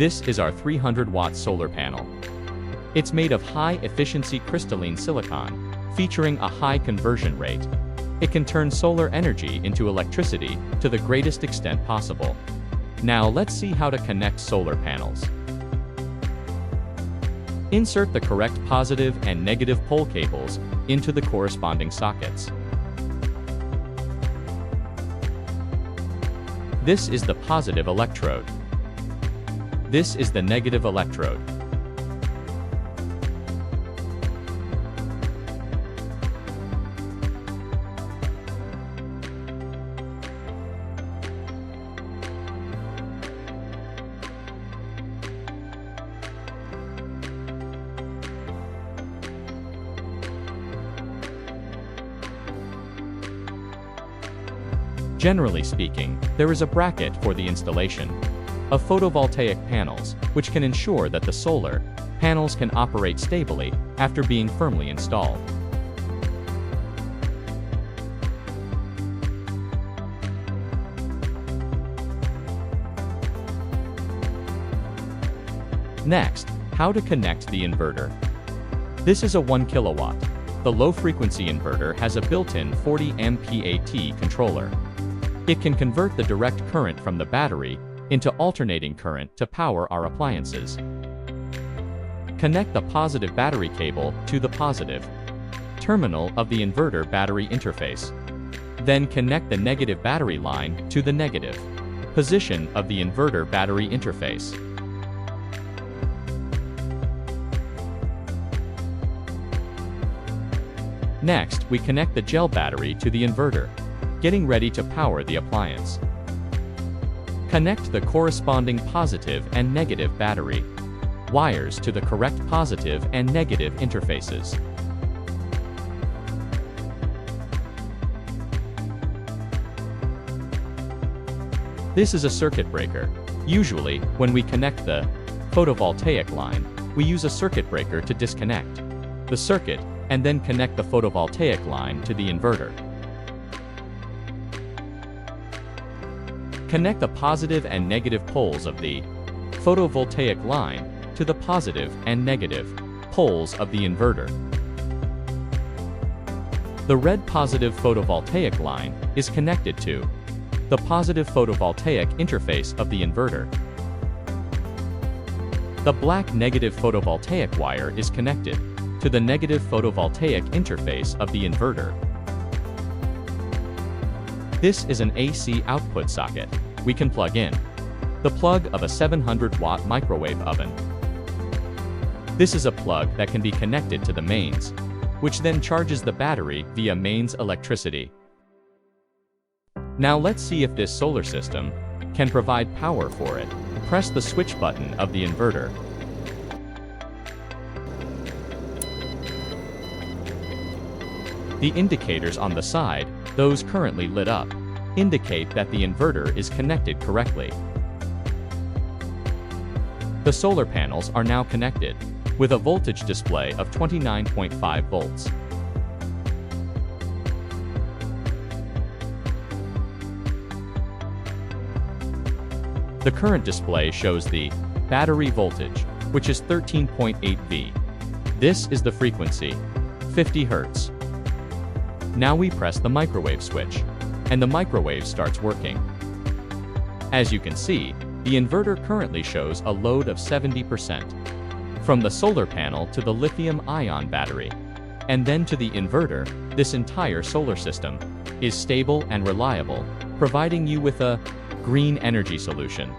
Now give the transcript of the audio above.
This is our 300-watt solar panel. It's made of high-efficiency crystalline silicon, featuring a high conversion rate. It can turn solar energy into electricity to the greatest extent possible. Now let's see how to connect solar panels. Insert the correct positive and negative pole cables into the corresponding sockets. This is the positive electrode. This is the negative electrode. Generally speaking, there is a bracket for the installation of photovoltaic panels, which can ensure that the solar panels can operate stably after being firmly installed. Next, how to connect the inverter. This is a 1 kilowatt. The low-frequency inverter has a built-in 40 MPPT controller. It can convert the direct current from the battery into alternating current to power our appliances. Connect the positive battery cable to the positive terminal of the inverter battery interface. Then connect the negative battery line to the negative position of the inverter battery interface. Next, we connect the gel battery to the inverter, getting ready to power the appliance. Connect the corresponding positive and negative battery wires to the correct positive and negative interfaces. This is a circuit breaker. Usually, when we connect the photovoltaic line, we use a circuit breaker to disconnect the circuit and then connect the photovoltaic line to the inverter. Connect the positive and negative poles of the photovoltaic line to the positive and negative poles of the inverter. The red positive photovoltaic line is connected to the positive photovoltaic interface of the inverter. The black negative photovoltaic wire is connected to the negative photovoltaic interface of the inverter. This is an AC output socket. We can plug in the plug of a 700-watt microwave oven. This is a plug that can be connected to the mains, which then charges the battery via mains electricity. Now let's see if this solar system can provide power for it. Press the switch button of the inverter. The indicators on the side, those currently lit up, indicate that the inverter is connected correctly. The solar panels are now connected, with a voltage display of 29.5 volts. The current display shows the battery voltage, which is 13.8 V. This is the frequency, 50 Hz. Now we press the microwave switch, and the microwave starts working. As you can see, the inverter currently shows a load of 70%. From the solar panel to the lithium-ion battery, and then to the inverter, this entire solar system is stable and reliable, providing you with a green energy solution.